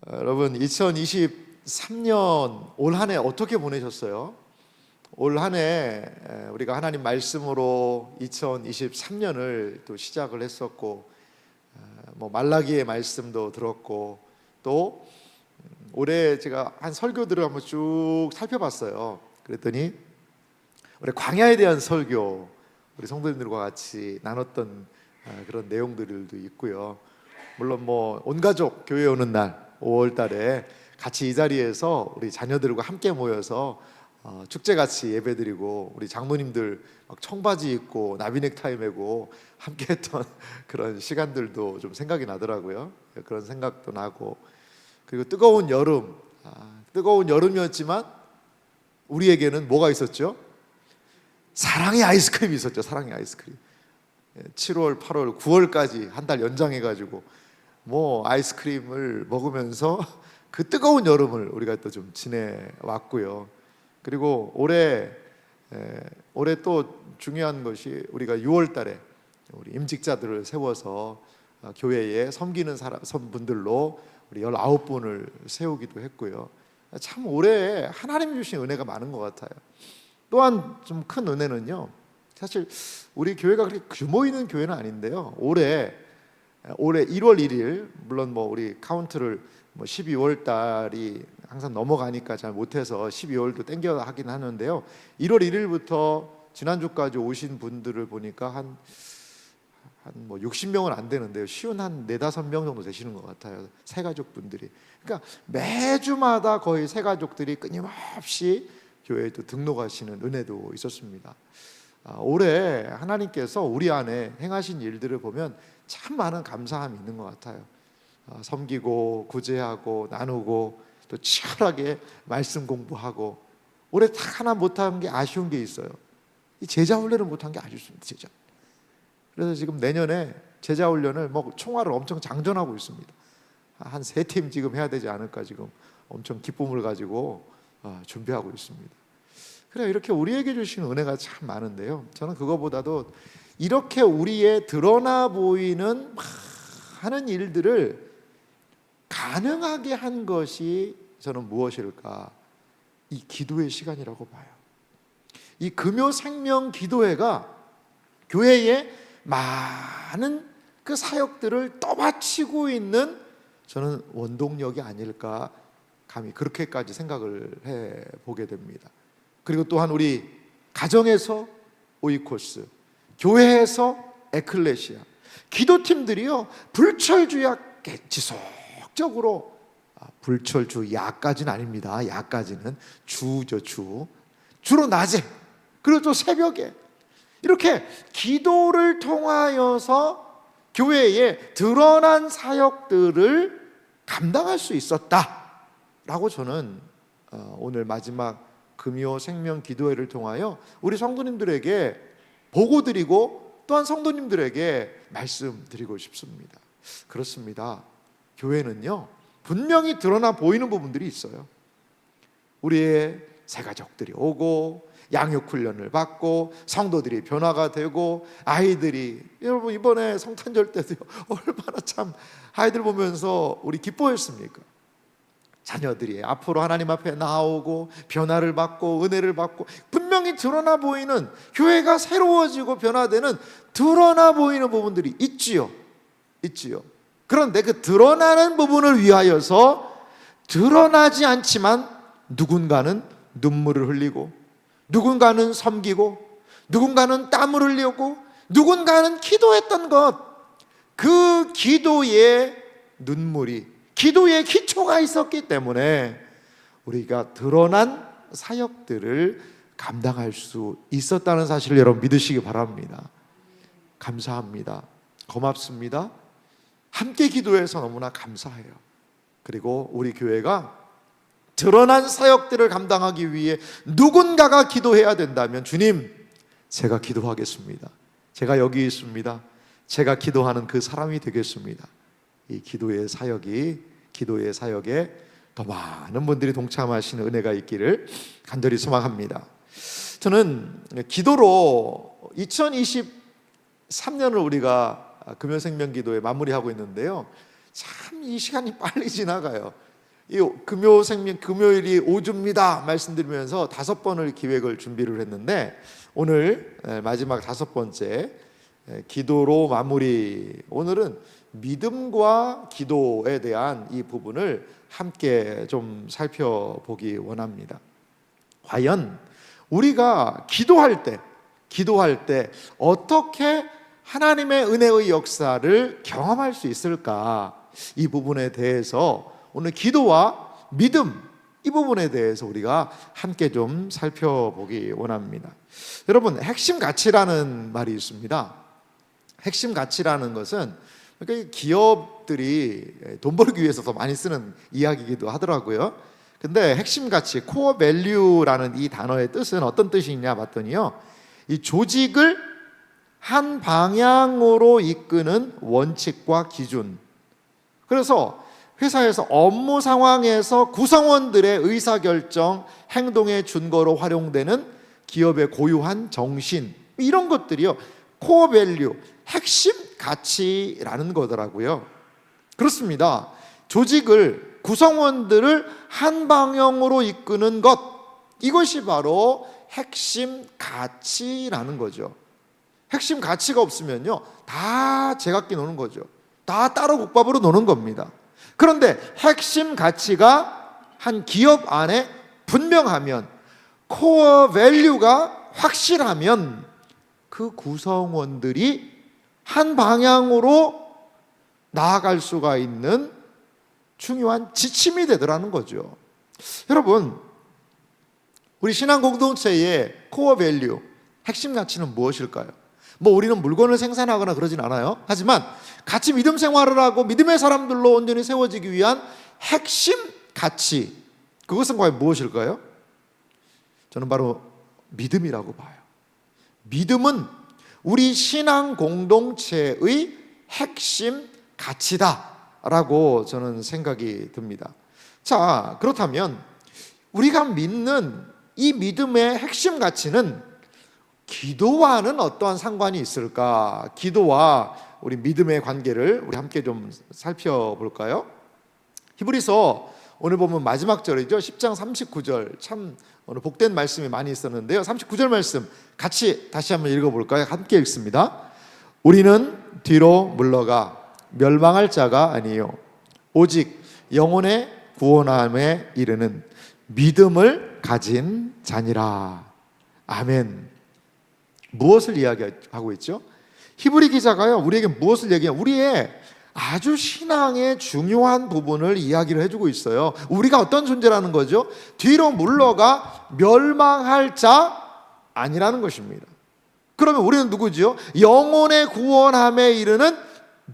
여러분 2023년 올 한 해 어떻게 보내셨어요? 올 한 해 우리가 하나님 말씀으로 2023년을 또 시작을 했었고, 말라기의 말씀도 들었고, 또 올해 제가 한 설교들을 한번 쭉 살펴봤어요. 그랬더니 올해 광야에 대한 설교 우리 성도님들과 같이 나눴던 그런 내용들도 있고요. 물론 온 가족 교회 오는 날 5월 달에 같이 이 자리에서 우리 자녀들과 함께 모여서 축제같이 예배드리고, 우리 장모님들 막 청바지 입고 나비 넥타이 메고 함께 했던 그런 시간들도 좀 생각이 나더라고요. 그런 생각도 나고, 그리고 뜨거운 여름이었지만 우리에게는 뭐가 있었죠? 사랑의 아이스크림이 있었죠. 사랑의 아이스크림. 7월, 8월, 9월까지 한 달 연장해가지고 아이스크림을 먹으면서 그 뜨거운 여름을 우리가 또 좀 지내왔고요. 그리고 올해 또 중요한 것이 우리가 6월 달에 우리 임직자들을 세워서 교회에 섬기는 분들로 우리 19분을 세우기도 했고요. 참 올해 하나님이 주신 은혜가 많은 것 같아요. 또한 좀 큰 은혜는요, 사실 우리 교회가 그렇게 규모 있는 교회는 아닌데요, 올해 1월 1일, 물론 우리 카운트를 12월 달이 항상 넘어가니까 잘 못해서 12월도 땡겨 하긴 하는데요, 1월 1일부터 지난주까지 오신 분들을 보니까 한 60명은 안 되는데요, 쉬운 한 4-5명 정도 되시는 것 같아요. 새가족 분들이. 그러니까 매주마다 거의 새가족들이 끊임없이 교회에 또 등록하시는 은혜도 있었습니다. 올해 하나님께서 우리 안에 행하신 일들을 보면 참 많은 감사함이 있는 것 같아요. 섬기고 구제하고 나누고 또 치열하게 말씀 공부하고, 올해 딱 하나 못한 게 아쉬운 게 있어요. 이 제자 훈련을 못한 게 아쉽습니다. 제자. 그래서 지금 내년에 제자 훈련을 총알을 엄청 장전하고 있습니다. 한 3팀 지금 해야 되지 않을까, 지금 엄청 기쁨을 가지고 준비하고 있습니다. 그래, 이렇게 우리에게 주신 은혜가 참 많은데요, 저는 그거보다도 이렇게 우리의 드러나 보이는 많은 일들을 가능하게 한 것이 저는 무엇일까? 이 기도의 시간이라고 봐요. 이 금요 생명 기도회가 교회에 많은 그 사역들을 떠받치고 있는, 저는 원동력이 아닐까, 감히 그렇게까지 생각을 해보게 됩니다. 그리고 또한 우리 가정에서 오이코스, 교회에서 에클레시아, 기도팀들이요, 불철주야께 지속적으로, 불철주 야까지는 아닙니다. 야까지는 주죠, 주로 낮에, 그리고 또 새벽에 이렇게 기도를 통하여서 교회에 드러난 사역들을 감당할 수 있었다라고 저는 오늘 마지막 금요 생명 기도회를 통하여 우리 성도님들에게 보고드리고, 또한 성도님들에게 말씀드리고 싶습니다. 그렇습니다. 교회는요, 분명히 드러나 보이는 부분들이 있어요. 우리의 새가족들이 오고 양육훈련을 받고 성도들이 변화가 되고, 아이들이, 여러분 이번에 성탄절 때도 얼마나 참 아이들 보면서 우리 기뻐했습니까? 자녀들이 앞으로 하나님 앞에 나오고 변화를 받고 은혜를 받고, 분명히 드러나 보이는, 교회가 새로워지고 변화되는 드러나 보이는 부분들이 있지요. 그런데 그 드러나는 부분을 위하여서 드러나지 않지만 누군가는 눈물을 흘리고, 누군가는 섬기고, 누군가는 땀을 흘리고, 누군가는 기도했던 것, 그 기도의 눈물이, 기도의 기초가 있었기 때문에 우리가 드러난 사역들을 감당할 수 있었다는 사실을 여러분 믿으시기 바랍니다. 감사합니다. 고맙습니다. 함께 기도해서 너무나 감사해요. 그리고 우리 교회가 드러난 사역들을 감당하기 위해 누군가가 기도해야 된다면, 주님, 제가 기도하겠습니다. 제가 여기 있습니다. 제가 기도하는 그 사람이 되겠습니다. 이 기도의 사역에 더 많은 분들이 동참하시는 은혜가 있기를 간절히 소망합니다. 저는 기도로 2023년을 우리가 금요생명기도에 마무리하고 있는데요, 참 이 시간이 빨리 지나가요. 이 금요일이 5주입니다 말씀드리면서 5번을 기획을 준비를 했는데, 오늘 마지막 5번째 기도로 마무리. 오늘은 믿음과 기도에 대한 이 부분을 함께 좀 살펴보기 원합니다. 과연 우리가 기도할 때 어떻게 하나님의 은혜의 역사를 경험할 수 있을까? 이 부분에 대해서 오늘 기도와 믿음, 이 부분에 대해서 우리가 함께 좀 살펴보기 원합니다. 여러분, 핵심 가치라는 말이 있습니다. 핵심 가치라는 것은 그러니까 기업들이 돈 벌기 위해서 더 많이 쓰는 이야기이기도 하더라고요. 근데 핵심 가치, 코어 밸류라는 이 단어의 뜻은 어떤 뜻이냐 봤더니요, 이 조직을 한 방향으로 이끄는 원칙과 기준. 그래서 회사에서 업무 상황에서 구성원들의 의사결정, 행동의 준거로 활용되는 기업의 고유한 정신, 이런 것들이요, 코어 밸류, 핵심 가치라는 거더라고요. 그렇습니다. 조직을, 구성원들을 한 방향으로 이끄는 것, 이것이 바로 핵심 가치라는 거죠. 핵심 가치가 없으면요, 다 제각기 노는 거죠. 다 따로 국밥으로 노는 겁니다. 그런데 핵심 가치가 한 기업 안에 분명하면, 코어 밸류가 확실하면 그 구성원들이 한 방향으로 나아갈 수가 있는 중요한 지침이 되더라는 거죠. 여러분, 우리 신앙 공동체의 코어 밸류, 핵심 가치는 무엇일까요? 우리는 물건을 생산하거나 그러진 않아요. 하지만 같이 믿음 생활을 하고 믿음의 사람들로 온전히 세워지기 위한 핵심 가치, 그것은 과연 무엇일까요? 저는 바로 믿음이라고 봐요. 믿음은 우리 신앙 공동체의 핵심 가치다라고 저는 생각이 듭니다. 자, 그렇다면 우리가 믿는 이 믿음의 핵심 가치는 기도와는 어떠한 상관이 있을까? 기도와 우리 믿음의 관계를 우리 함께 좀 살펴볼까요? 히브리서 오늘 보면 마지막 절이죠. 10장 39절, 참 오늘 복된 말씀이 많이 있었는데요. 39절 말씀 같이 다시 한번 읽어볼까요? 함께 읽습니다. 우리는 뒤로 물러가 멸망할 자가 아니요 오직 영혼의 구원함에 이르는 믿음을 가진 자니라. 아멘. 무엇을 이야기하고 있죠? 히브리 기자가요, 우리에게 무엇을 얘기해요? 우리의 아주 신앙의 중요한 부분을 이야기를 해주고 있어요. 우리가 어떤 존재라는 거죠? 뒤로 물러가 멸망할 자 아니라는 것입니다. 그러면 우리는 누구죠? 영혼의 구원함에 이르는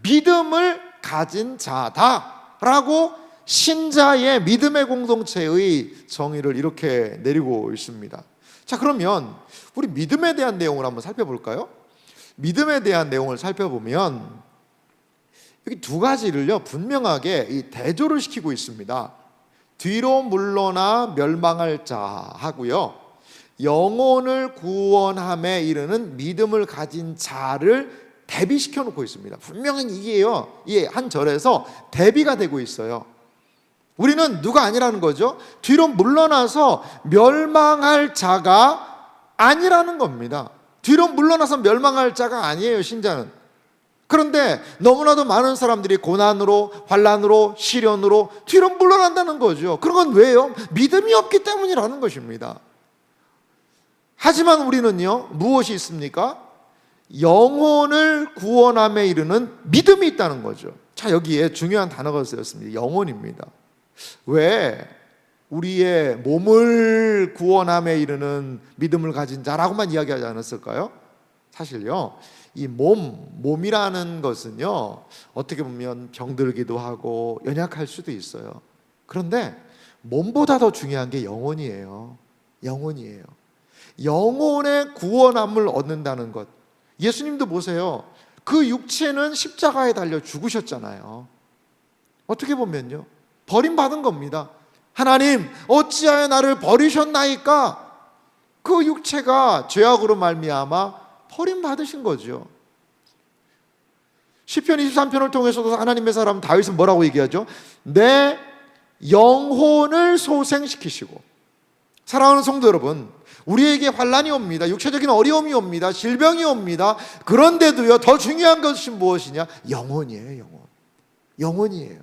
믿음을 가진 자다라고 신자의 믿음의 공동체의 정의를 이렇게 내리고 있습니다. 자, 그러면 우리 믿음에 대한 내용을 한번 살펴볼까요? 믿음에 대한 내용을 살펴보면 여기 두 가지를요 분명하게 이 대조를 시키고 있습니다. 뒤로 물러나 멸망할 자 하고요, 영혼을 구원함에 이르는 믿음을 가진 자를 대비시켜 놓고 있습니다. 분명히 이게요, 이 한 절에서 대비가 되고 있어요. 우리는 누가 아니라는 거죠? 뒤로 물러나서 멸망할 자가 아니라는 겁니다. 뒤로 물러나서 멸망할 자가 아니에요, 신자는. 그런데 너무나도 많은 사람들이 고난으로, 환난으로, 시련으로 뒤로 물러난다는 거죠. 그런 건 왜요? 믿음이 없기 때문이라는 것입니다. 하지만 우리는요, 무엇이 있습니까? 영혼을 구원함에 이르는 믿음이 있다는 거죠. 자, 여기에 중요한 단어가 쓰였습니다. 영혼입니다. 왜 우리의 몸을 구원함에 이르는 믿음을 가진 자라고만 이야기하지 않았을까요? 사실요, 이 몸이라는 것은요, 어떻게 보면 병들기도 하고 연약할 수도 있어요. 그런데 몸보다 더 중요한 게 영혼이에요. 영혼이에요. 영혼의 구원함을 얻는다는 것. 예수님도 보세요. 그 육체는 십자가에 달려 죽으셨잖아요. 어떻게 보면요, 버림받은 겁니다. 하나님, 어찌하여 나를 버리셨나이까? 그 육체가 죄악으로 말미암아 버림받으신 거죠. 시편 23편을 통해서도 하나님의 사람 다윗은 뭐라고 얘기하죠? 내 영혼을 소생시키시고. 사랑하는 성도 여러분, 우리에게 환난이 옵니다. 육체적인 어려움이 옵니다. 질병이 옵니다. 그런데도요, 더 중요한 것이 무엇이냐? 영혼이에요. 영혼이에요.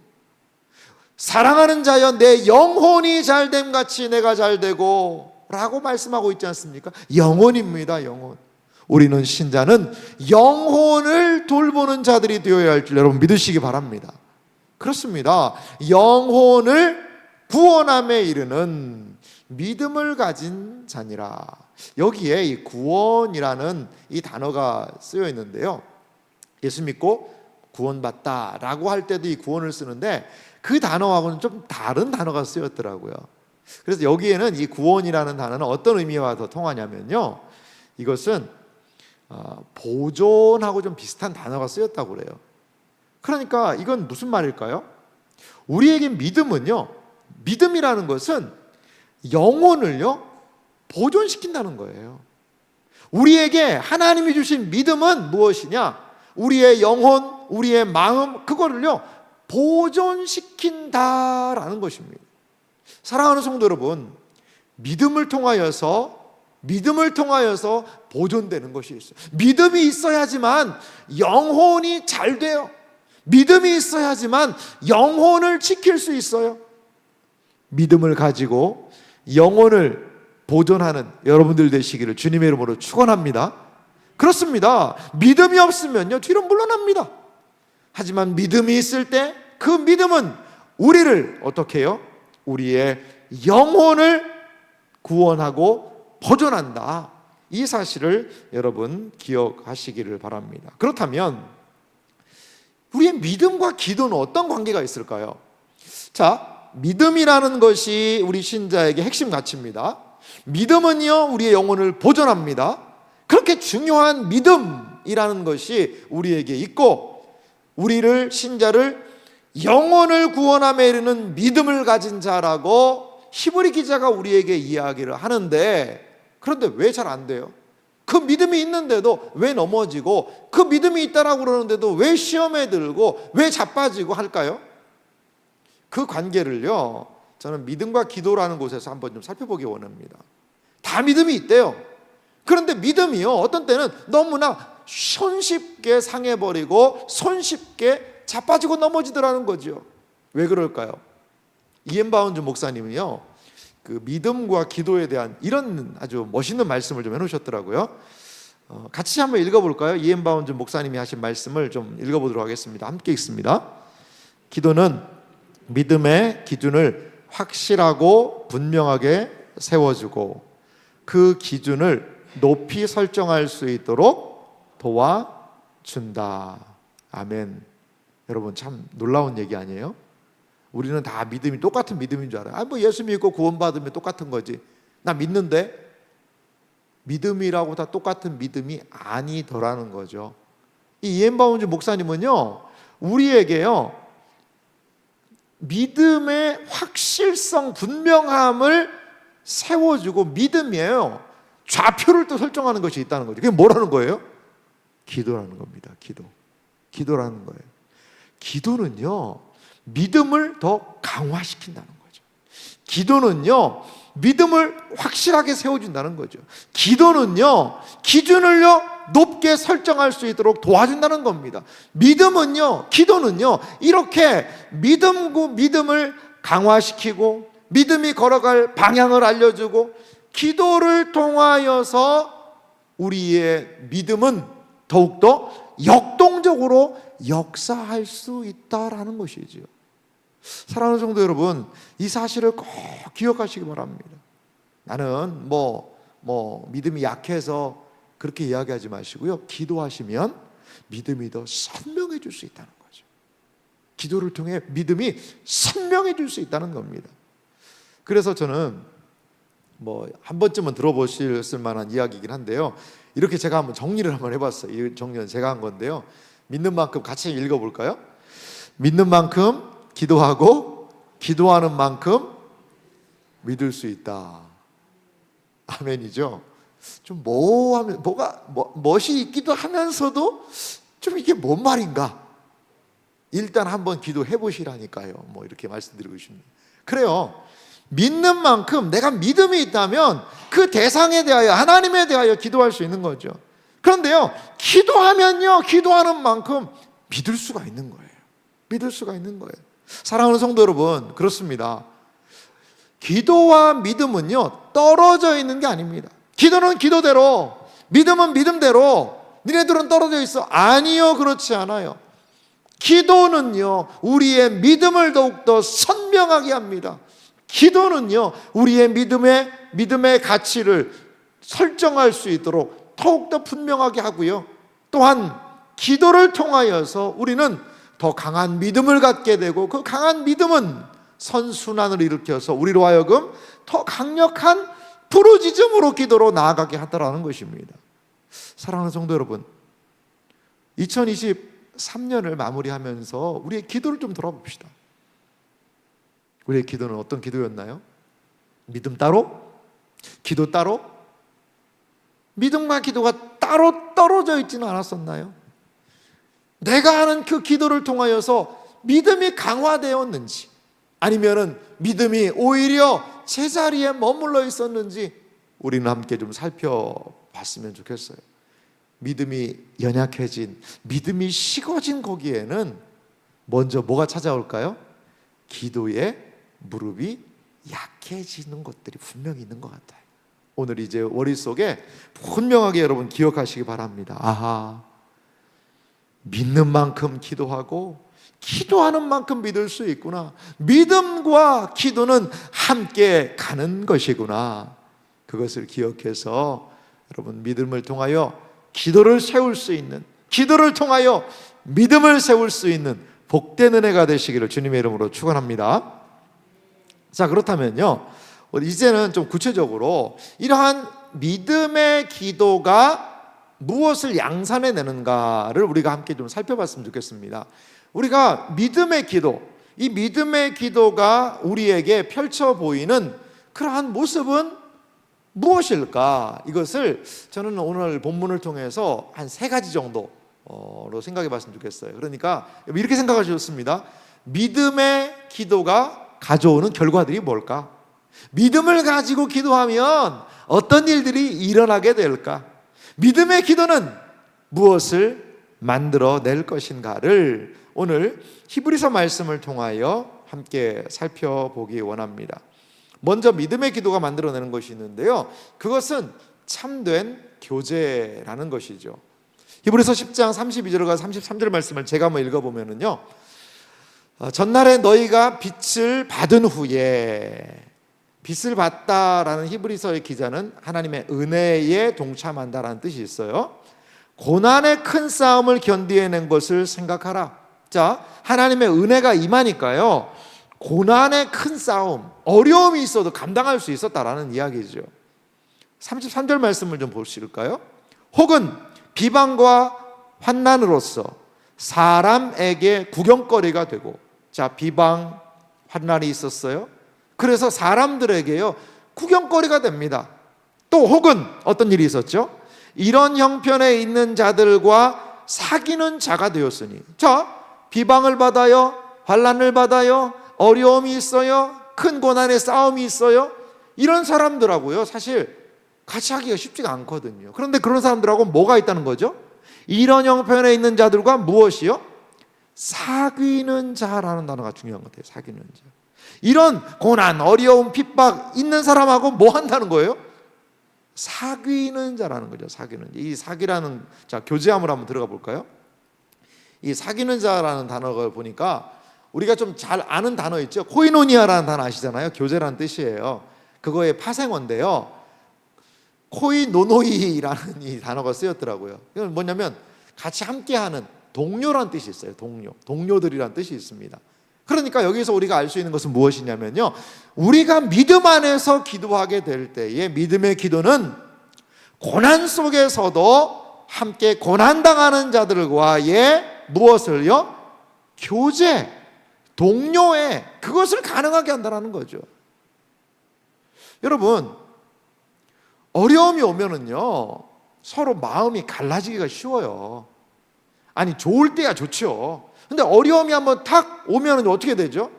사랑하는 자여 내 영혼이 잘됨 같이 내가 잘되고 라고 말씀하고 있지 않습니까? 영혼입니다. 영혼. 우리는 신자는 영혼을 돌보는 자들이 되어야 할 줄 여러분 믿으시기 바랍니다. 그렇습니다. 영혼을 구원함에 이르는 믿음을 가진 자니라. 여기에 이 구원이라는 이 단어가 쓰여 있는데요, 예수 믿고 구원받다라고 할 때도 이 구원을 쓰는데 그 단어하고는 좀 다른 단어가 쓰였더라고요. 그래서 여기에는 이 구원이라는 단어는 어떤 의미와 더 통하냐면요, 이것은 보존하고 좀 비슷한 단어가 쓰였다고 그래요. 그러니까 이건 무슨 말일까요? 우리에게 믿음이라는 것은 영혼을요 보존시킨다는 거예요. 우리에게 하나님이 주신 믿음은 무엇이냐? 우리의 영혼, 우리의 마음, 그거를요 보존시킨다라는 것입니다. 사랑하는 성도 여러분, 믿음을 통하여서 보존되는 것이 있어요. 믿음이 있어야지만 영혼이 잘 돼요. 믿음이 있어야지만 영혼을 지킬 수 있어요. 믿음을 가지고 영혼을 보존하는 여러분들 되시기를 주님의 이름으로 축원합니다. 그렇습니다. 믿음이 없으면요 뒤로 물러납니다. 하지만 믿음이 있을 때 그 믿음은 우리를 어떻게 해요? 우리의 영혼을 구원하고 보존한다. 이 사실을 여러분 기억하시기를 바랍니다. 그렇다면 우리의 믿음과 기도는 어떤 관계가 있을까요? 자, 믿음이라는 것이 우리 신자에게 핵심 가치입니다. 믿음은요 우리의 영혼을 보존합니다. 그렇게 중요한 믿음이라는 것이 우리에게 있고, 우리를 신자를 영혼을 구원함에 이르는 믿음을 가진 자라고 히브리 기자가 우리에게 이야기를 하는데, 그런데 왜 잘 안 돼요? 그 믿음이 있는데도 왜 넘어지고, 그 믿음이 있다라고 그러는데도 왜 시험에 들고 왜 자빠지고 할까요? 그 관계를요 저는 믿음과 기도라는 곳에서 한번 좀 살펴보기 원합니다. 다 믿음이 있대요. 그런데 믿음이요 어떤 때는 너무나 손쉽게 상해버리고 손쉽게 자빠지고 넘어지더라는 거죠. 왜 그럴까요? 이엔 바운즈 목사님은요 그 믿음과 기도에 대한 이런 아주 멋있는 말씀을 좀 해놓으셨더라고요. 같이 한번 읽어볼까요? 이엔 바운즈 목사님이 하신 말씀을 좀 읽어보도록 하겠습니다. 함께 읽습니다. 기도는 믿음의 기준을 확실하고 분명하게 세워주고 그 기준을 높이 설정할 수 있도록 도와준다. 아멘. 여러분 참 놀라운 얘기 아니에요? 우리는 다 믿음이 똑같은 믿음인 줄 알아요. 뭐 예수 믿고 구원받으면 똑같은 거지. 나 믿는데. 믿음이라고 다 똑같은 믿음이 아니더라는 거죠. 이 이엔 바운즈 목사님은요 우리에게요 믿음의 확실성, 분명함을 세워주고, 믿음이에요 좌표를 또 설정하는 것이 있다는 거죠. 그게 뭐라는 거예요? 기도라는 겁니다. 기도라는 거예요. 기도는요 믿음을 더 강화시킨다는 거죠. 기도는요 믿음을 확실하게 세워준다는 거죠. 기도는요 기준을요 높게 설정할 수 있도록 도와준다는 겁니다. 믿음은요, 기도는요 이렇게 믿음을 강화시키고 믿음이 걸어갈 방향을 알려주고, 기도를 통하여서 우리의 믿음은 더욱더 역동적으로 역사할 수 있다라는 것이죠. 사랑하는 성도 여러분, 이 사실을 꼭 기억하시기 바랍니다. 나는 믿음이 약해서 그렇게 이야기하지 마시고요, 기도하시면 믿음이 더 선명해질 수 있다는 거죠. 기도를 통해 믿음이 선명해질 수 있다는 겁니다. 그래서 저는 한 번쯤은 들어보실 만한 이야기이긴 한데요, 이렇게 제가 한번 정리를 한번 해봤어요. 이 정리는 제가 한 건데요, 믿는 만큼 같이 읽어볼까요? 믿는 만큼 기도하고 기도하는 만큼 믿을 수 있다. 아멘이죠. 좀 멋이 있기도 하면서도 좀 이게 뭔 말인가? 일단 한번 기도해 보시라니까요. 뭐 이렇게 말씀드리고 싶습니다. 그래요. 믿는 만큼 내가 믿음이 있다면 그 대상에 대하여, 하나님에 대하여 기도할 수 있는 거죠. 그런데요, 기도하면요, 기도하는 만큼 믿을 수가 있는 거예요. 믿을 수가 있는 거예요. 사랑하는 성도 여러분, 그렇습니다. 기도와 믿음은요, 떨어져 있는 게 아닙니다. 기도는 기도대로, 믿음은 믿음대로, 니네들은 떨어져 있어. 아니요, 그렇지 않아요. 기도는요, 우리의 믿음을 더욱더 선명하게 합니다. 기도는요, 우리의 믿음의 가치를 설정할 수 있도록 더욱더 분명하게 하고요. 또한 기도를 통하여서 우리는 더 강한 믿음을 갖게 되고, 그 강한 믿음은 선순환을 일으켜서 우리로 하여금 더 강력한 부르짖음으로 기도로 나아가게 하더라는 것입니다. 사랑하는 성도 여러분, 2023년을 마무리하면서 우리의 기도를 좀 돌아봅시다. 우리의 기도는 어떤 기도였나요? 믿음 따로? 기도 따로? 믿음과 기도가 따로 떨어져 있지는 않았었나요? 내가 하는 그 기도를 통하여서 믿음이 강화되었는지, 아니면은 믿음이 오히려 제자리에 머물러 있었는지 우리는 함께 좀 살펴봤으면 좋겠어요. 믿음이 연약해진, 믿음이 식어진 거기에는 먼저 뭐가 찾아올까요? 기도의 무릎이 약해지는 것들이 분명히 있는 것 같아요. 오늘 이제 머릿속에 분명하게 여러분 기억하시기 바랍니다. 아하, 믿는 만큼 기도하고 기도하는 만큼 믿을 수 있구나. 믿음과 기도는 함께 가는 것이구나. 그것을 기억해서 여러분 믿음을 통하여 기도를 세울 수 있는, 기도를 통하여 믿음을 세울 수 있는 복된 은혜가 되시기를 주님의 이름으로 축원합니다. 자, 그렇다면요, 이제는 좀 구체적으로 이러한 믿음의 기도가 무엇을 양산해 내는가를 우리가 함께 좀 살펴봤으면 좋겠습니다. 우리가 믿음의 기도, 이 믿음의 기도가 우리에게 펼쳐 보이는 그러한 모습은 무엇일까? 이것을 저는 오늘 본문을 통해서 한 3가지 정도로 생각해 봤으면 좋겠어요. 그러니까 이렇게 생각하셨습니다. 믿음의 기도가 가져오는 결과들이 뭘까? 믿음을 가지고 기도하면 어떤 일들이 일어나게 될까? 믿음의 기도는 무엇을 만들어낼 것인가를 오늘 히브리서 말씀을 통하여 함께 살펴보기 원합니다. 먼저 믿음의 기도가 만들어내는 것이 있는데요, 그것은 참된 교제라는 것이죠. 히브리서 10장 32절과 33절 말씀을 제가 한번 읽어보면요, 전날에 너희가 빛을 받은 후에, 빛을 받다라는 히브리서의 기자는 하나님의 은혜에 동참한다라는 뜻이 있어요. 고난의 큰 싸움을 견디어낸 것을 생각하라. 자, 하나님의 은혜가 임하니까요, 고난의 큰 싸움, 어려움이 있어도 감당할 수 있었다라는 이야기죠. 33절 말씀을 좀 보실까요? 혹은 비방과 환난으로서 사람에게 구경거리가 되고, 자, 비방, 환난이 있었어요. 그래서 사람들에게요, 구경거리가 됩니다. 또 혹은 어떤 일이 있었죠? 이런 형편에 있는 자들과 사귀는 자가 되었으니, 자, 비방을 받아요, 환난을 받아요, 어려움이 있어요, 큰 고난의 싸움이 있어요. 이런 사람들하고요, 사실 같이 하기가 쉽지가 않거든요. 그런데 그런 사람들하고 뭐가 있다는 거죠? 이런 형편에 있는 자들과 무엇이요? 사귀는 자라는 단어가 중요한 것 같아요. 사귀는 자. 이런 고난, 어려움, 핍박 있는 사람하고 뭐 한다는 거예요? 사귀는 자라는 거죠. 사귀는 자. 이 사귀라는, 자, 교제함을 한번 들어가 볼까요? 이 사귀는 자라는 단어를 보니까 우리가 좀 잘 아는 단어 있죠. 코이노니아라는 단어 아시잖아요. 교제라는 뜻이에요. 그거의 파생어인데요, 코이노노이라는 이 단어가 쓰였더라고요. 이건 뭐냐면 같이 함께하는 동료라는 뜻이 있어요. 동료들이라는 뜻이 있습니다. 그러니까 여기서 우리가 알 수 있는 것은 무엇이냐면요, 우리가 믿음 안에서 기도하게 될 때에 믿음의 기도는 고난 속에서도 함께 고난당하는 자들과의 무엇을요? 교제, 동료의 그것을 가능하게 한다는 거죠. 여러분, 어려움이 오면은요, 서로 마음이 갈라지기가 쉬워요. 아니, 좋을 때야 좋죠. 근데 어려움이 한번 탁 오면 어떻게 되죠?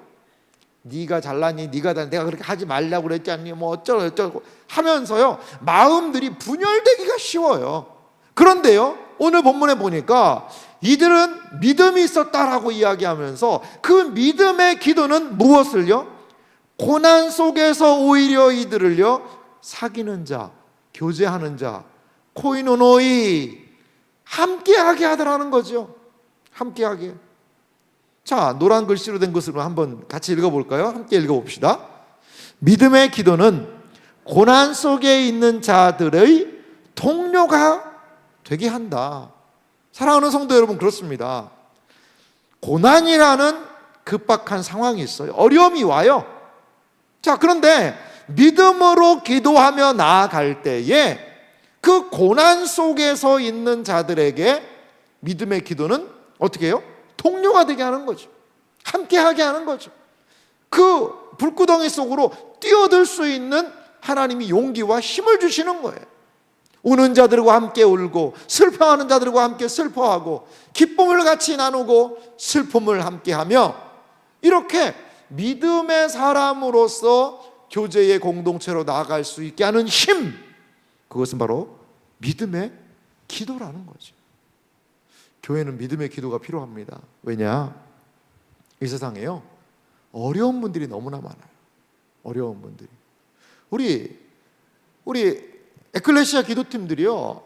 네가 잘나니, 내가 그렇게 하지 말라고 그랬지 않니, 뭐 어쩌고 하면서요, 마음들이 분열되기가 쉬워요. 그런데요, 오늘 본문에 보니까 이들은 믿음이 있었다라고 이야기하면서 그 믿음의 기도는 무엇을요? 고난 속에서 오히려 이들을요, 사귀는 자, 교제하는 자, 코이노노이, 함께하게 하더라는 거죠. 함께하게. 자, 노란 글씨로 된 것으로 한번 같이 읽어볼까요? 함께 읽어봅시다. 믿음의 기도는 고난 속에 있는 자들의 동료가 되게 한다. 사랑하는 성도 여러분, 그렇습니다. 고난이라는 급박한 상황이 있어요. 어려움이 와요. 자, 그런데 믿음으로 기도하며 나아갈 때에 그 고난 속에서 있는 자들에게 믿음의 기도는 어떻게 해요? 동료가 되게 하는 거죠. 함께하게 하는 거죠. 그 불구덩이 속으로 뛰어들 수 있는 하나님이 용기와 힘을 주시는 거예요. 우는 자들과 함께 울고 슬퍼하는 자들과 함께 슬퍼하고 기쁨을 같이 나누고 슬픔을 함께하며 이렇게 믿음의 사람으로서 교제의 공동체로 나아갈 수 있게 하는 힘, 그것은 바로 믿음의 기도라는 거죠. 교회는 믿음의 기도가 필요합니다. 왜냐? 이 세상에요, 어려운 분들이 너무나 많아요. 어려운 분들이. 우리 에클레시아 기도팀들이요,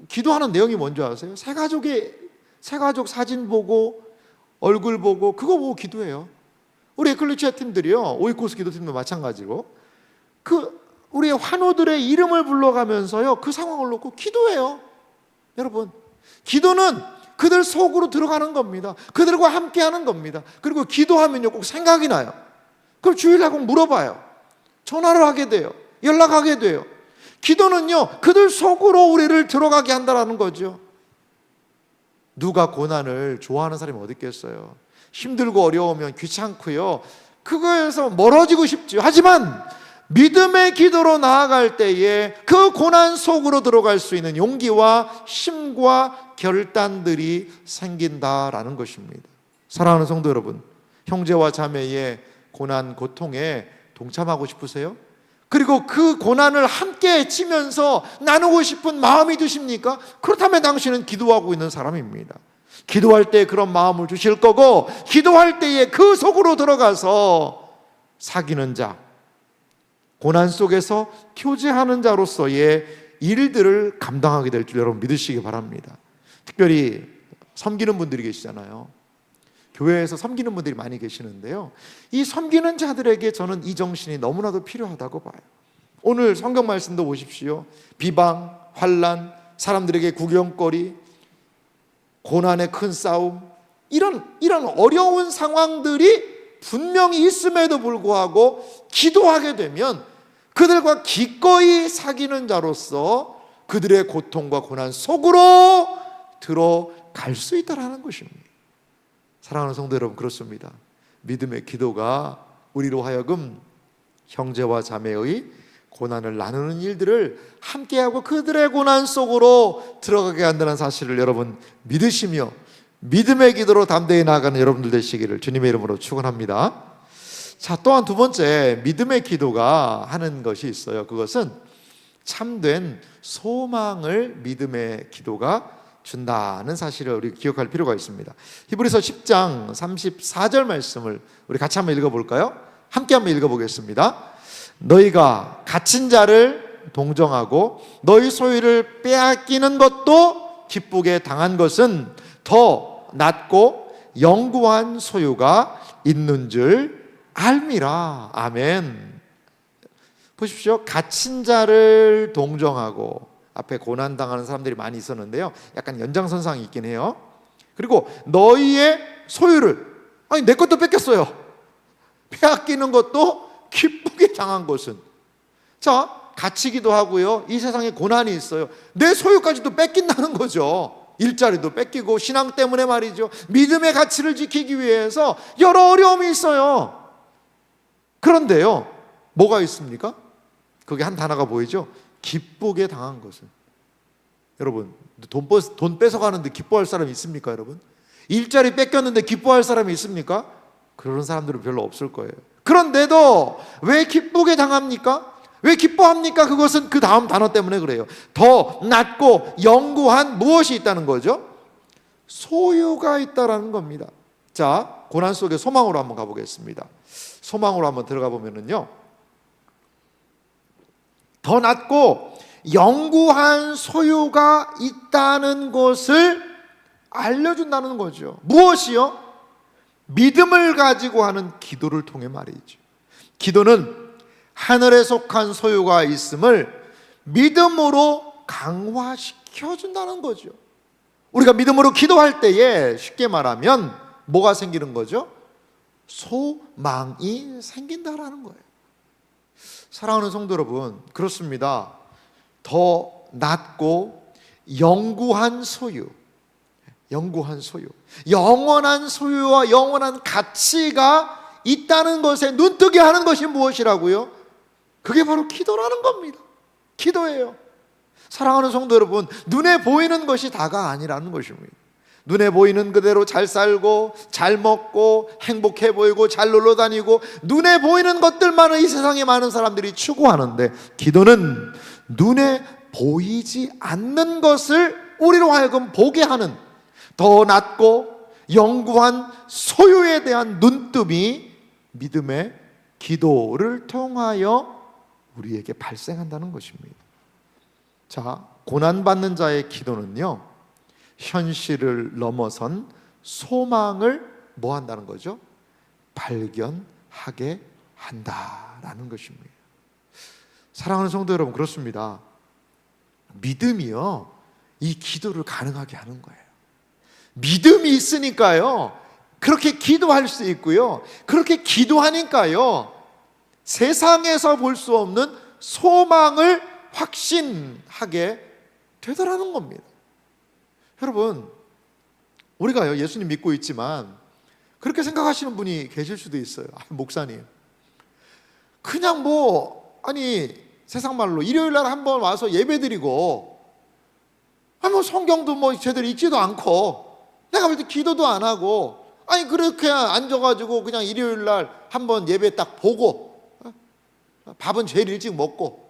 기도하는 내용이 뭔지 아세요? 새 가족 사진 보고 얼굴 보고 그거 보고 기도해요. 우리 에클레시아 팀들이요, 오이코스 기도팀도 마찬가지고 우리 환우들의 이름을 불러가면서요, 그 상황을 놓고 기도해요. 여러분, 기도는 그들 속으로 들어가는 겁니다. 그들과 함께하는 겁니다. 그리고 기도하면요, 꼭 생각이 나요. 그럼 주일날 꼭 물어봐요. 전화를 하게 돼요. 연락하게 돼요. 기도는요, 그들 속으로 우리를 들어가게 한다는 거죠. 누가 고난을 좋아하는 사람이 어디 있겠어요? 힘들고 어려우면 귀찮고요, 그거에서 멀어지고 싶죠. 하지만 믿음의 기도로 나아갈 때에 그 고난 속으로 들어갈 수 있는 용기와 힘과 결단들이 생긴다라는 것입니다. 사랑하는 성도 여러분, 형제와 자매의 고난, 고통에 동참하고 싶으세요? 그리고 그 고난을 함께 치면서 나누고 싶은 마음이 드십니까? 그렇다면 당신은 기도하고 있는 사람입니다. 기도할 때 그런 마음을 주실 거고, 기도할 때에 그 속으로 들어가서 사귀는 자, 고난 속에서 교제하는 자로서의 일들을 감당하게 될 줄 여러분 믿으시기 바랍니다. 특별히 섬기는 분들이 계시잖아요. 교회에서 섬기는 분들이 많이 계시는데요, 이 섬기는 자들에게 저는 이 정신이 너무나도 필요하다고 봐요. 오늘 성경 말씀도 보십시오. 비방, 환난, 사람들에게 구경거리, 고난의 큰 싸움, 이런 어려운 상황들이 분명히 있음에도 불구하고 기도하게 되면 그들과 기꺼이 사귀는 자로서 그들의 고통과 고난 속으로 들어갈 수 있다는 것입니다. 사랑하는 성도 여러분, 그렇습니다. 믿음의 기도가 우리로 하여금 형제와 자매의 고난을 나누는 일들을 함께하고 그들의 고난 속으로 들어가게 한다는 사실을 여러분 믿으시며 믿음의 기도로 담대히 나아가는 여러분들 되시기를 주님의 이름으로 축원합니다. 자, 또한 두 번째 믿음의 기도가 하는 것이 있어요. 그것은 참된 소망을 믿음의 기도가 준다는 사실을 우리 기억할 필요가 있습니다. 히브리서 10장 34절 말씀을 우리 같이 한번 읽어볼까요? 함께 한번 읽어보겠습니다. 너희가 갇힌 자를 동정하고 너희 소유를 빼앗기는 것도 기쁘게 당한 것은 더 낫고 영구한 소유가 있는 줄 알미라. 아멘. 보십시오. 갇힌 자를 동정하고, 앞에 고난당하는 사람들이 많이 있었는데요, 약간 연장선상이 있긴 해요. 그리고 너희의 소유를, 아니 내 것도 뺏겼어요. 빼앗기는 것도 기쁘게 당한 것은. 자, 갇히기도 하고요, 이 세상에 고난이 있어요. 내 소유까지도 뺏긴다는 거죠. 일자리도 뺏기고, 신앙 때문에 말이죠, 믿음의 가치를 지키기 위해서 여러 어려움이 있어요. 그런데요, 뭐가 있습니까? 그게 한 단어가 보이죠? 기쁘게 당한 것은. 여러분, 돈 뺏어가는데 기뻐할 사람이 있습니까, 여러분? 일자리 뺏겼는데 기뻐할 사람이 있습니까? 그런 사람들은 별로 없을 거예요. 그런데도 왜 기쁘게 당합니까? 왜 기뻐합니까? 그것은 그 다음 단어 때문에 그래요. 더 낮고 영구한 무엇이 있다는 거죠? 소유가 있다라는 겁니다. 자, 고난 속의 소망으로 한번 가보겠습니다. 소망으로 한번 들어가 보면은요, 더 낮고 영구한 소유가 있다는 것을 알려준다는 거죠. 무엇이요? 믿음을 가지고 하는 기도를 통해 말이죠. 기도는 하늘에 속한 소유가 있음을 믿음으로 강화시켜준다는 거죠. 우리가 믿음으로 기도할 때에 쉽게 말하면 뭐가 생기는 거죠? 소망이 생긴다라는 거예요. 사랑하는 성도 여러분, 그렇습니다. 더 낮고 영구한 소유, 영원한 소유와 영원한 가치가 있다는 것에 눈뜨게 하는 것이 무엇이라고요? 그게 바로 기도라는 겁니다. 기도예요. 사랑하는 성도 여러분, 눈에 보이는 것이 다가 아니라는 것입니다. 눈에 보이는 그대로 잘 살고 잘 먹고 행복해 보이고 잘 놀러 다니고 눈에 보이는 것들만을 이 세상에 많은 사람들이 추구하는데, 기도는 눈에 보이지 않는 것을 우리로 하여금 보게 하는 더 낮고 영구한 소유에 대한 눈뜸이 믿음의 기도를 통하여 우리에게 발생한다는 것입니다. 자, 고난받는 자의 기도는요, 현실을 넘어선 소망을 뭐 한다는 거죠? 발견하게 한다라는 것입니다. 사랑하는 성도 여러분, 그렇습니다. 믿음이요, 이 기도를 가능하게 하는 거예요. 믿음이 있으니까요, 그렇게 기도할 수 있고요, 그렇게 기도하니까요, 세상에서 볼 수 없는 소망을 확신하게 되더라는 겁니다. 여러분, 우리가요, 예수님 믿고 있지만 그렇게 생각하시는 분이 계실 수도 있어요. 목사님, 그냥 세상 말로 일요일 날 한번 와서 예배드리고 성경도 제대로 읽지도 않고 내가 볼 때 기도도 안 하고 그렇게 앉아가지고 그냥 일요일 날 한번 예배 딱 보고 밥은 제일 일찍 먹고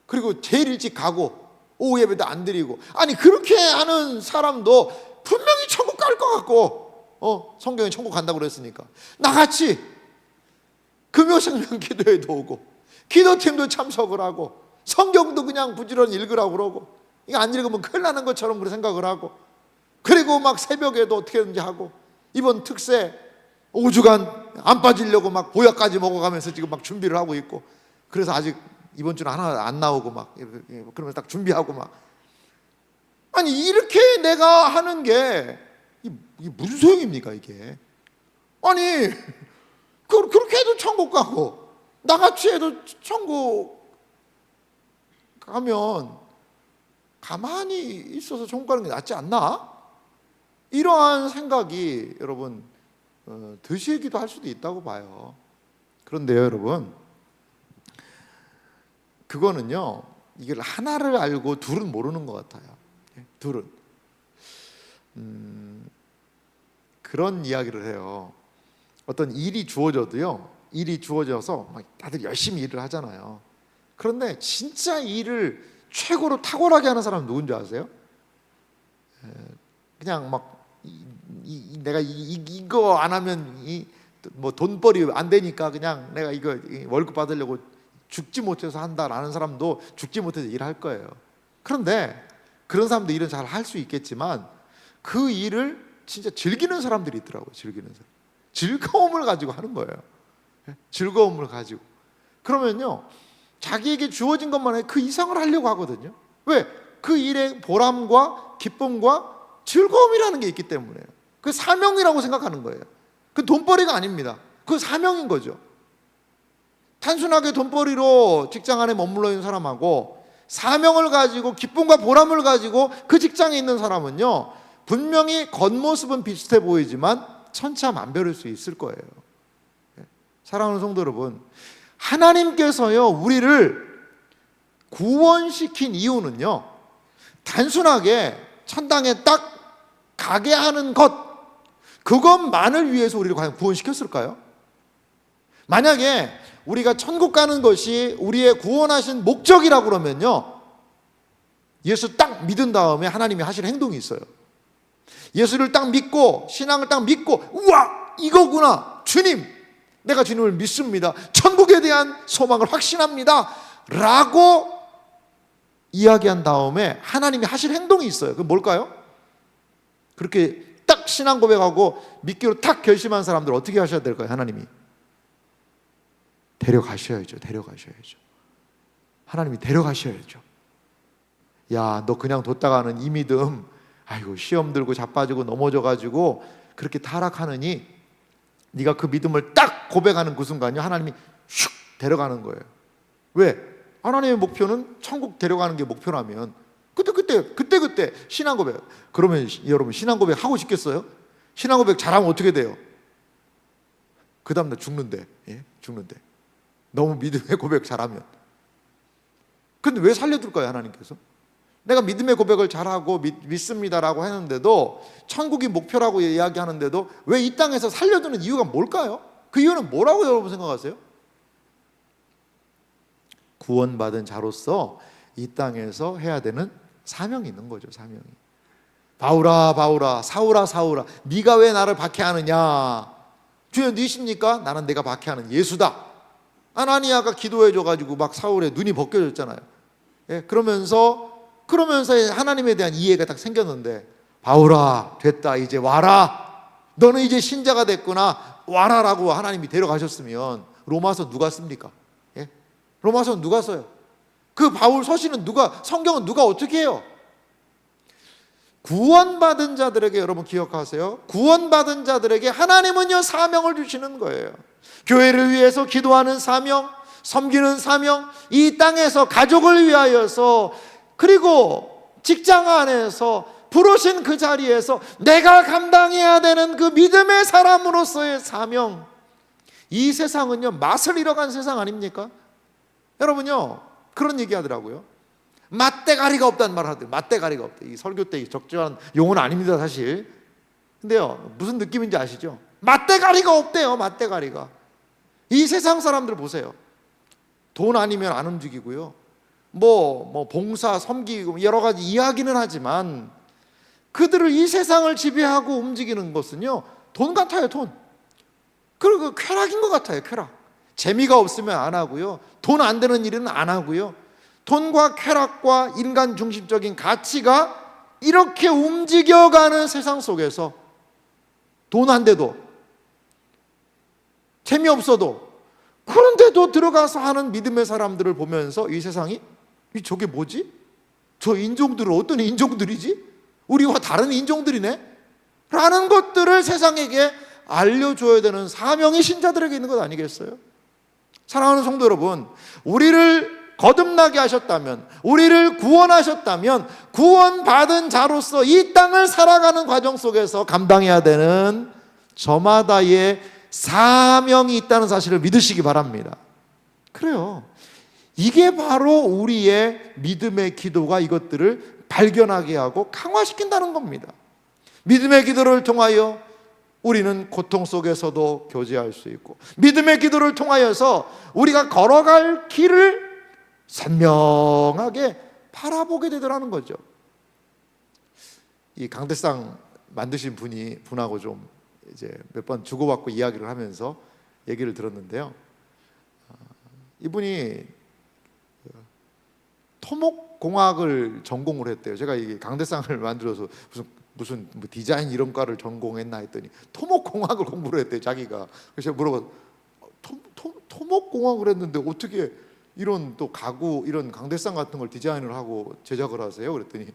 그리고 제일 일찍 가고 오후 예배도 안 드리고, 그렇게 하는 사람도 분명히 천국 갈 것 같고 성경에 천국 간다고 그랬으니까 나같이 금요생명 기도회도 오고 기도팀도 참석을 하고 성경도 그냥 부지런히 읽으라고 그러고, 이거 안 읽으면 큰일 나는 것처럼 그렇게 생각을 하고, 그리고 막 새벽에도 어떻게든지 하고, 이번 특세 5주간 안 빠지려고 막 보약까지 먹어가면서 지금 막 준비를 하고 있고, 그래서 아직 이번 주는 하나 안 나오고 막 그러면 딱 준비하고 막, 이렇게 내가 하는 게 이게 무슨 소용입니까 이게? 그렇게 해도 천국 가고 나같이 해도 천국 가면 가만히 있어서 천국 가는 게 낫지 않나? 이러한 생각이 여러분 드시기도 할 수도 있다고 봐요. 그런데요, 여러분, 그거는요, 이걸 하나를 알고 둘은 모르는 것 같아요. 둘은 그런 이야기를 해요. 어떤 일이 주어져도요, 일이 주어져서 막 다들 열심히 일을 하잖아요. 그런데 진짜 일을 최고로 탁월하게 하는 사람은 누군지 아세요? 그냥 내가 이거 안 하면 돈벌이 안 되니까 그냥 내가 이거 월급 받으려고 죽지 못해서 한다라는 사람도 죽지 못해서 일할 거예요. 그런데 그런 사람도 일은 잘 할 수 있겠지만 그 일을 진짜 즐기는 사람들이 있더라고요. 즐기는 사람, 즐거움을 가지고 하는 거예요. 즐거움을 가지고. 그러면요, 자기에게 주어진 것만 해 그 이상을 하려고 하거든요. 왜? 그 일의 보람과 기쁨과 즐거움이라는 게 있기 때문에요. 그 사명이라고 생각하는 거예요. 그 돈벌이가 아닙니다. 그 사명인 거죠. 단순하게 돈벌이로 직장 안에 머물러 있는 사람하고 사명을 가지고 기쁨과 보람을 가지고 그 직장에 있는 사람은요, 분명히 겉모습은 비슷해 보이지만 천차만별일 수 있을 거예요. 사랑하는 성도 여러분, 하나님께서요, 우리를 구원시킨 이유는요, 단순하게 천당에 딱 가게 하는 것, 그것만을 위해서 우리를 과연 구원시켰을까요? 만약에 우리가 천국 가는 것이 우리의 구원하신 목적이라고 그러면요, 예수 딱 믿은 다음에 하나님이 하실 행동이 있어요. 예수를 딱 믿고, 신앙을 딱 믿고, 우와, 이거구나, 주님, 내가 주님을 믿습니다, 천국에 대한 소망을 확신합니다 라고 이야기한 다음에 하나님이 하실 행동이 있어요. 그게 뭘까요? 그렇게 딱 신앙 고백하고 믿기로 딱 결심한 사람들 어떻게 하셔야 될까요? 하나님이 데려가셔야죠. 하나님이 데려가셔야죠. 야, 너 그냥 뒀다가는 이 믿음, 아이고, 시험 들고 자빠지고 넘어져가지고 그렇게 타락하느니, 네가 그 믿음을 딱 고백하는 그 순간요, 하나님이 슉 데려가는 거예요. 왜? 하나님의 목표는 천국 데려가는 게 목표라면 그때 신앙 고백. 그러면 여러분, 신앙 고백 하고 싶겠어요? 신앙 고백 잘하면 어떻게 돼요? 그 다음날 죽는데. 죽는데. 너무 믿음의 고백 잘하면. 근데 왜 살려둘까요, 하나님께서? 내가 믿음의 고백을 잘하고 믿습니다라고 했는데도, 천국이 목표라고 이야기하는데도 왜 이 땅에서 살려두는 이유가 뭘까요? 그 이유는 뭐라고 여러분 생각하세요? 구원받은 자로서 이 땅에서 해야 되는 사명이 있는 거죠. 사명이. 바울아, 사울아, 네가 왜 나를 박해하느냐? 주여, 네십니까? 나는 내가 박해하는 예수다. 아나니아가 기도해줘가지고 막 사울의 눈이 벗겨졌잖아요. 그러면서 하나님에 대한 이해가 딱 생겼는데, 바울아, 됐다, 이제 와라, 너는 이제 신자가 됐구나, 와라라고 하나님이 데려가셨으면 로마서 누가 씁니까? 로마서는 누가 써요? 그 바울 서신은 성경은 누가 어떻게 해요? 구원받은 자들에게, 여러분 기억하세요, 구원받은 자들에게 하나님은요 사명을 주시는 거예요. 교회를 위해서 기도하는 사명, 섬기는 사명, 이 땅에서 가족을 위하여서, 그리고 직장 안에서 부르신 그 자리에서 내가 감당해야 되는 그 믿음의 사람으로서의 사명. 이 세상은요 맛을 잃어간 세상 아닙니까? 여러분요, 그런 얘기 하더라고요. 맛대가리가 없다는 말을 하더라고요. 맛대가리가 없다. 이 설교 때 적절한 용어는 아닙니다, 사실. 근데요, 무슨 느낌인지 아시죠? 맛대가리가 없대요, 맛대가리가. 이 세상 사람들 보세요. 돈 아니면 안 움직이고요. 봉사, 섬기고 여러 가지 이야기는 하지만, 그들을 이 세상을 지배하고 움직이는 것은요, 돈 같아요, 돈. 그리고 쾌락인 것 같아요, 쾌락. 재미가 없으면 안 하고요. 돈 안 되는 일은 안 하고요. 돈과 쾌락과 인간 중심적인 가치가 이렇게 움직여가는 세상 속에서 돈 안 돼도, 재미없어도, 그런데도 들어가서 하는 믿음의 사람들을 보면서 이 세상이, 저게 뭐지? 저 인종들은 어떤 인종들이지? 우리와 다른 인종들이네? 라는 것들을 세상에게 알려줘야 되는 사명이 신자들에게 있는 것 아니겠어요? 사랑하는 성도 여러분, 우리를 거듭나게 하셨다면, 우리를 구원하셨다면, 구원받은 자로서 이 땅을 살아가는 과정 속에서 감당해야 되는 저마다의 사명이 있다는 사실을 믿으시기 바랍니다. 그래요. 이게 바로 우리의 믿음의 기도가 이것들을 발견하게 하고 강화시킨다는 겁니다. 믿음의 기도를 통하여 우리는 고통 속에서도 교제할 수 있고, 믿음의 기도를 통하여서 우리가 걸어갈 길을 선명하게 바라보게 되더라는 거죠. 이 강대상 만드신 분하고 좀 이제 몇 번 주고받고 이야기를 하면서 얘기를 들었는데요. 이분이 토목공학을 전공을 했대요. 제가 이 강대상을 만들어서 무슨 디자인 이런 과를 전공했나 했더니 토목공학을 공부를 했대요, 자기가. 그래서 제가 물어봤어요. 토목공학을 했는데 어떻게 이런 또 가구, 이런 강대상 같은 걸 디자인을 하고 제작을 하세요? 그랬더니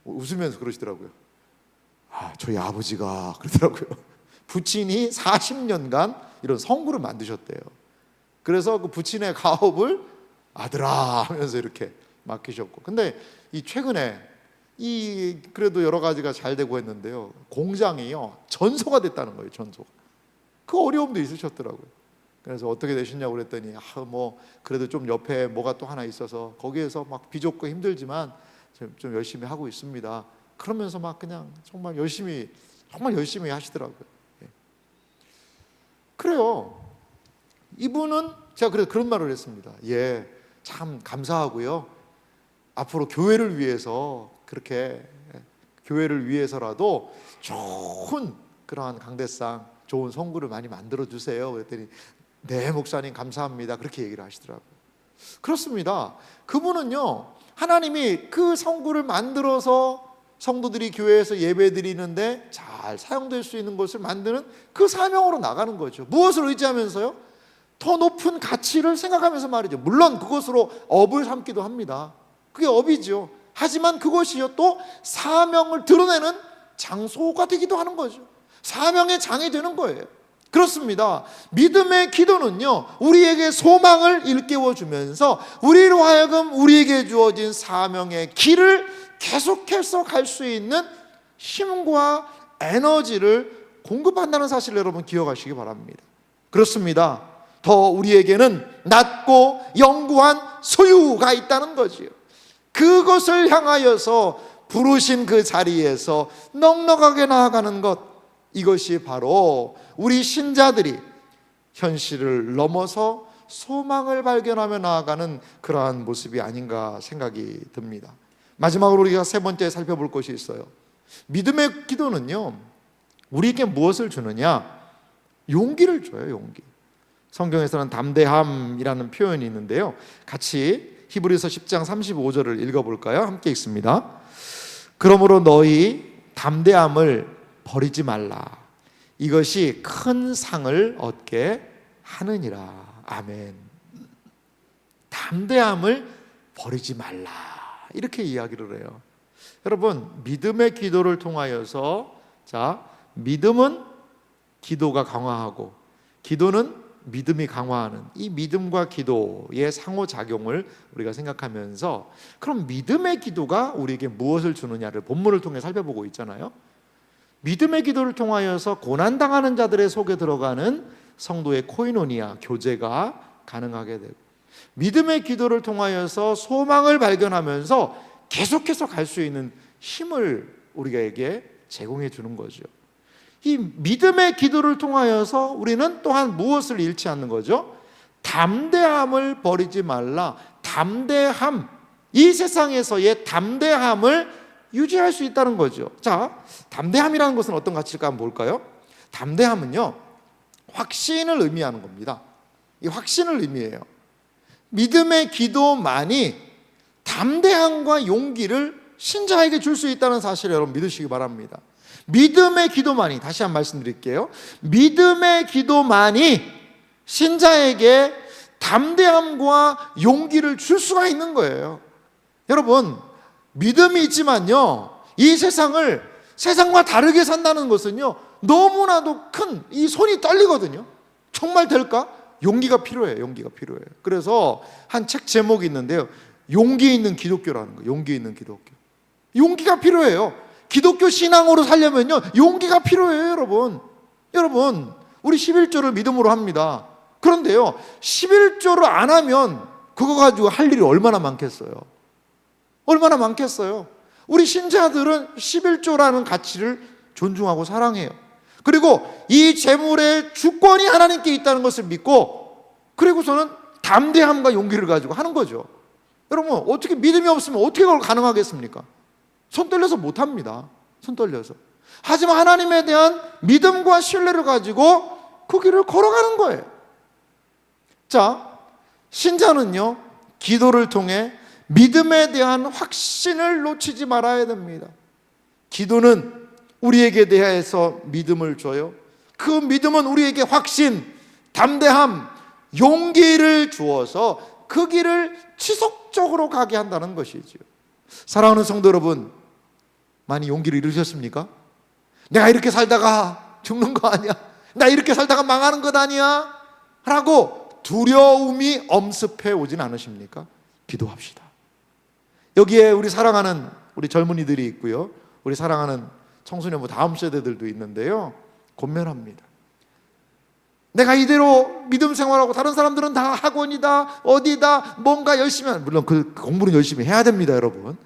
웃으면서 그러시더라고요. 저희 아버지가 그러더라고요. 부친이 40년간 이런 성구를 만드셨대요. 그래서 그 부친의 가업을 아들아 하면서 이렇게 맡기셨고, 근데 이 최근에 그래도 여러 가지가 잘 되고 했는데요, 공장이요 전소가 됐다는 거예요. 전소가. 그 어려움도 있으셨더라고요. 그래서 어떻게 되셨냐고 그랬더니 그래도 좀 옆에 뭐가 또 하나 있어서 거기에서 막 비좁고 힘들지만 좀 열심히 하고 있습니다. 그러면서 막 그냥 정말 열심히 정말 열심히 하시더라고요. 그래요. 이분은 제가 그런 말을 했습니다. 예, 참 감사하고요. 앞으로 교회를 위해서 그렇게 교회를 위해서라도 좋은 그러한 강대상, 좋은 성구를 많이 만들어 주세요. 그랬더니 네 목사님 감사합니다. 그렇게 얘기를 하시더라고요. 그렇습니다. 그분은요, 하나님이 그 성구를 만들어서 성도들이 교회에서 예배 드리는데 잘 사용될 수 있는 것을 만드는 그 사명으로 나가는 거죠. 무엇을 의지하면서요? 더 높은 가치를 생각하면서 말이죠. 물론 그것으로 업을 삼기도 합니다. 그게 업이죠. 하지만 그것이요 또 사명을 드러내는 장소가 되기도 하는 거죠. 사명의 장이 되는 거예요. 그렇습니다. 믿음의 기도는요, 우리에게 소망을 일깨워주면서 우리로 하여금 우리에게 주어진 사명의 길을 계속해서 갈 수 있는 힘과 에너지를 공급한다는 사실을 여러분 기억하시기 바랍니다. 그렇습니다. 더 우리에게는 낮고 영구한 소유가 있다는 거지요. 그것을 향하여서 부르신 그 자리에서 넉넉하게 나아가는 것, 이것이 바로 우리 신자들이 현실을 넘어서 소망을 발견하며 나아가는 그러한 모습이 아닌가 생각이 듭니다. 마지막으로 우리가 세 번째 살펴볼 것이 있어요. 믿음의 기도는요, 우리에게 무엇을 주느냐? 용기를 줘요. 용기. 성경에서는 담대함이라는 표현이 있는데요, 같이 히브리서 10장 35절을 읽어볼까요? 함께 읽습니다. 그러므로 너희 담대함을 버리지 말라. 이것이 큰 상을 얻게 하느니라. 아멘. 담대함을 버리지 말라, 이렇게 이야기를 해요. 여러분, 믿음의 기도를 통하여서, 믿음은 기도가 강화하고 기도는 믿음이 강화하는 이 믿음과 기도의 상호작용을 우리가 생각하면서, 그럼 믿음의 기도가 우리에게 무엇을 주느냐를 본문을 통해 살펴보고 있잖아요. 믿음의 기도를 통하여서 고난당하는 자들의 속에 들어가는 성도의 코이노니아, 교제가 가능하게 되고, 믿음의 기도를 통하여서 소망을 발견하면서 계속해서 갈 수 있는 힘을 우리에게 제공해 주는 거죠. 이 믿음의 기도를 통하여서 우리는 또한 무엇을 잃지 않는 거죠? 담대함을 버리지 말라. 담대함, 이 세상에서의 담대함을 유지할 수 있다는 거죠. 자, 담대함이라는 것은 어떤 가치일까 한번 볼까요? 담대함은요, 확신을 의미하는 겁니다. 이 확신을 의미해요. 믿음의 기도만이 담대함과 용기를 신자에게 줄 수 있다는 사실을 여러분 믿으시기 바랍니다. 믿음의 기도만이, 다시 한번 말씀드릴게요. 믿음의 기도만이 신자에게 담대함과 용기를 줄 수가 있는 거예요. 여러분, 믿음이 있지만요, 이 세상과 다르게 산다는 것은요, 너무나도 큰 이 손이 떨리거든요. 정말 될까? 용기가 필요해요. 용기가 필요해요. 그래서 한 책 제목이 있는데요, 용기 있는 기독교라는 거예요. 용기 있는 기독교. 용기가 필요해요. 기독교 신앙으로 살려면요, 용기가 필요해요. 여러분, 우리 11조를 믿음으로 합니다. 그런데요, 11조를 안 하면 그거 가지고 할 일이 얼마나 많겠어요. 얼마나 많겠어요. 우리 신자들은 11조라는 가치를 존중하고 사랑해요. 그리고 이 재물의 주권이 하나님께 있다는 것을 믿고, 그리고서는 담대함과 용기를 가지고 하는 거죠. 여러분, 어떻게 믿음이 없으면 어떻게 그걸 가능하겠습니까? 손 떨려서 못합니다. 손 떨려서. 하지만 하나님에 대한 믿음과 신뢰를 가지고 그 길을 걸어가는 거예요. 자, 신자는요, 기도를 통해 믿음에 대한 확신을 놓치지 말아야 됩니다. 기도는 우리에게 대해서 믿음을 줘요. 그 믿음은 우리에게 확신, 담대함, 용기를 주어서 그 길을 지속적으로 가게 한다는 것이죠. 사랑하는 성도 여러분, 많이 용기를 잃으셨습니까? 내가 이렇게 살다가 죽는 거 아니야? 나 이렇게 살다가 망하는 것 아니야? 라고 두려움이 엄습해 오진 않으십니까? 기도합시다. 여기에 우리 사랑하는 우리 젊은이들이 있고요, 우리 사랑하는 청소년부 다음 세대들도 있는데요, 권면합니다. 내가 이대로 믿음 생활하고 다른 사람들은 다 학원이다, 어디다, 뭔가 열심히 하는, 물론 그 공부는 열심히 해야 됩니다, 여러분.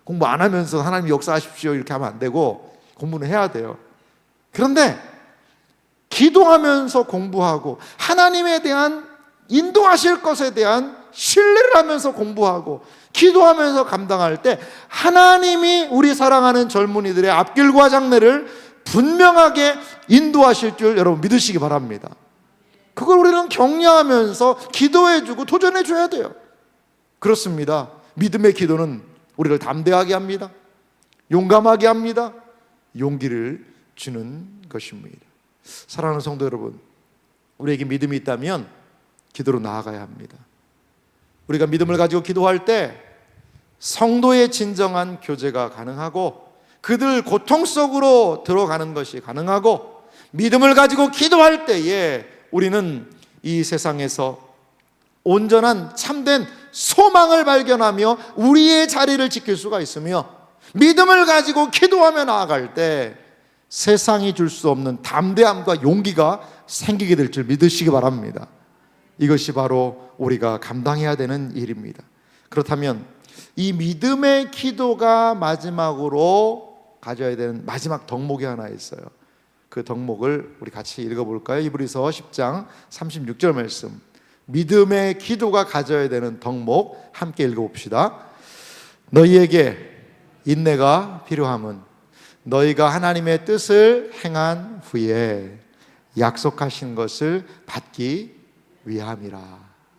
공부 안 하면서 하나님 역사하십시오 이렇게 하면 안 되고 공부는 해야 돼요. 그런데 기도하면서 공부하고 하나님에 대한 인도하실 것에 대한 신뢰를 하면서 공부하고 기도하면서 감당할 때 하나님이 우리 사랑하는 젊은이들의 앞길과 장래를 분명하게 인도하실 줄 여러분 믿으시기 바랍니다. 그걸 우리는 격려하면서 기도해주고 도전해줘야 돼요. 그렇습니다. 믿음의 기도는 우리를 담대하게 합니다. 용감하게 합니다. 용기를 주는 것입니다. 사랑하는 성도 여러분, 우리에게 믿음이 있다면 기도로 나아가야 합니다. 우리가 믿음을 가지고 기도할 때 성도의 진정한 교제가 가능하고 그들 고통 속으로 들어가는 것이 가능하고 믿음을 가지고 기도할 때에 우리는 이 세상에서 온전한 참된 소망을 발견하며 우리의 자리를 지킬 수가 있으며 믿음을 가지고 기도하며 나아갈 때 세상이 줄 수 없는 담대함과 용기가 생기게 될 줄 믿으시기 바랍니다. 이것이 바로 우리가 감당해야 되는 일입니다. 그렇다면 이 믿음의 기도가 마지막으로 가져야 되는 마지막 덕목이 하나 있어요. 그 덕목을 우리 같이 읽어볼까요? 히브리서 10장 36절 말씀, 믿음의 기도가 가져야 되는 덕목 함께 읽어봅시다. 너희에게 인내가 필요함은 너희가 하나님의 뜻을 행한 후에 약속하신 것을 받기 위함이라.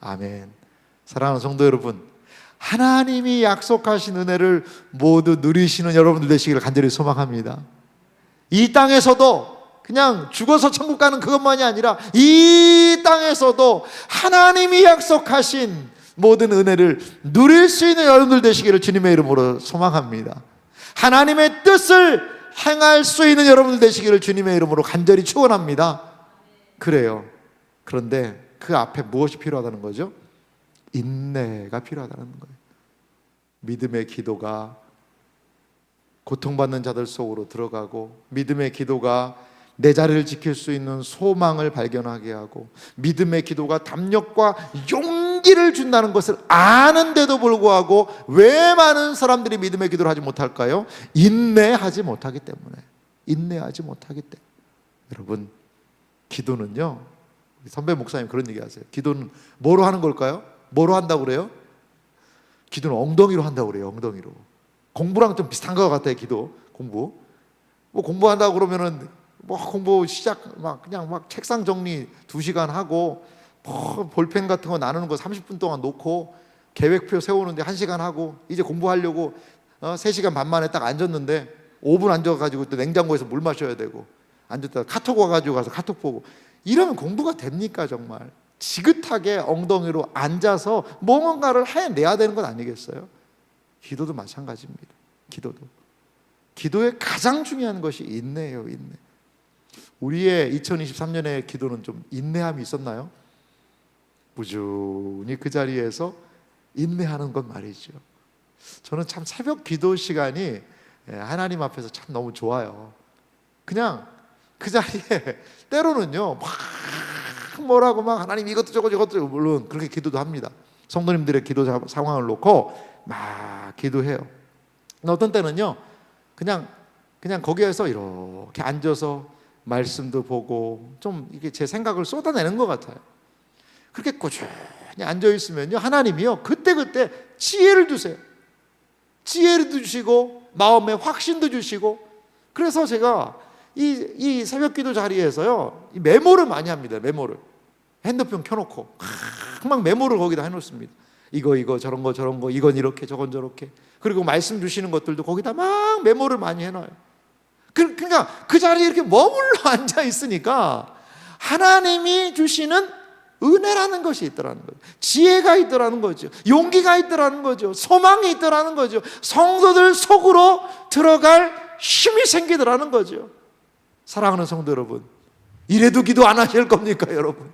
아멘. 사랑하는 성도 여러분, 하나님이 약속하신 은혜를 모두 누리시는 여러분들 되시기를 간절히 소망합니다. 이 땅에서도 그냥 죽어서 천국 가는 그것만이 아니라 이 땅에서도 하나님이 약속하신 모든 은혜를 누릴 수 있는 여러분들 되시기를 주님의 이름으로 소망합니다. 하나님의 뜻을 행할 수 있는 여러분들 되시기를 주님의 이름으로 간절히 축원합니다. 그래요. 그런데 그 앞에 무엇이 필요하다는 거죠? 인내가 필요하다는 거예요. 믿음의 기도가 고통받는 자들 속으로 들어가고 믿음의 기도가 내 자리를 지킬 수 있는 소망을 발견하게 하고 믿음의 기도가 담력과 용기를 준다는 것을 아는데도 불구하고 왜 많은 사람들이 믿음의 기도를 하지 못할까요? 인내하지 못하기 때문에. 인내하지 못하기 때문에. 여러분, 기도는요, 선배 목사님 그런 얘기 하세요. 기도는 뭐로 하는 걸까요? 뭐로 한다고 그래요? 기도는 엉덩이로 한다고 그래요. 엉덩이로. 공부랑 좀 비슷한 것 같아요. 기도, 공부. 뭐 공부한다고 그러면은 뭐 공부 시작 그냥 책상 정리 2시간 하고 뭐 볼펜 같은 거 나누는 거 30분 동안 놓고 계획표 세우는데 1시간 하고 이제 공부하려고 3시간 반 만에 딱 앉았는데 5분 앉아가지고 또 냉장고에서 물 마셔야 되고 앉았다가 카톡 와가지고 가서 카톡 보고 이러면 공부가 됩니까? 정말 지긋하게 엉덩이로 앉아서 뭔가를 해내야 되는 건 아니겠어요? 기도도 마찬가지입니다. 기도의 가장 중요한 것이 인내예요. 인내. 우리의 2023년의 기도는 좀 인내함이 있었나요? 꾸준히 그 자리에서 인내하는 것 말이죠. 저는 참 새벽 기도 시간이 하나님 앞에서 참 너무 좋아요. 그냥 그 자리에 때로는요 막 뭐라고 막 하나님 이것도 저것도 물론 그렇게 기도도 합니다. 성도님들의 기도 상황을 놓고 막 기도해요. 근데 어떤 때는요 그냥 거기에서 이렇게 앉아서 말씀도 보고 좀 이게 제 생각을 쏟아내는 것 같아요. 그렇게 꾸준히 앉아 있으면요 하나님이요 그때 지혜를 주세요. 지혜를 주시고 마음의 확신도 주시고. 그래서 제가 이 새벽기도 자리에서요 이 메모를 많이 합니다. 메모를 핸드폰 켜놓고 막 메모를 거기다 해놓습니다. 이거 저런 거 이건 이렇게 저건 저렇게. 그리고 말씀 주시는 것들도 거기다 막 메모를 많이 해놔요. 그러니까 그 자리에 이렇게 머물러 앉아 있으니까 하나님이 주시는 은혜라는 것이 있더라는 거죠. 지혜가 있더라는 거죠. 용기가 있더라는 거죠. 소망이 있더라는 거죠. 성도들 속으로 들어갈 힘이 생기더라는 거죠. 사랑하는 성도 여러분, 이래도 기도 안 하실 겁니까, 여러분?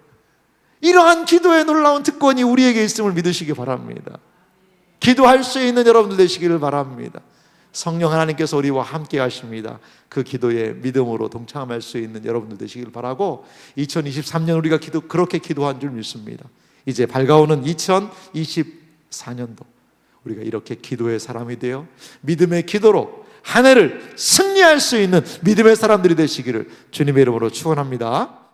이러한 기도의 놀라운 특권이 우리에게 있음을 믿으시기 바랍니다. 기도할 수 있는 여러분들 되시기를 바랍니다. 성령 하나님께서 우리와 함께 하십니다. 그 기도에 믿음으로 동참할 수 있는 여러분들 되시길 바라고 2023년 우리가 그렇게 기도한 줄 믿습니다. 이제 밝아오는 2024년도 우리가 이렇게 기도의 사람이 되어 믿음의 기도로 한 해를 승리할 수 있는 믿음의 사람들이 되시기를 주님의 이름으로 축원합니다.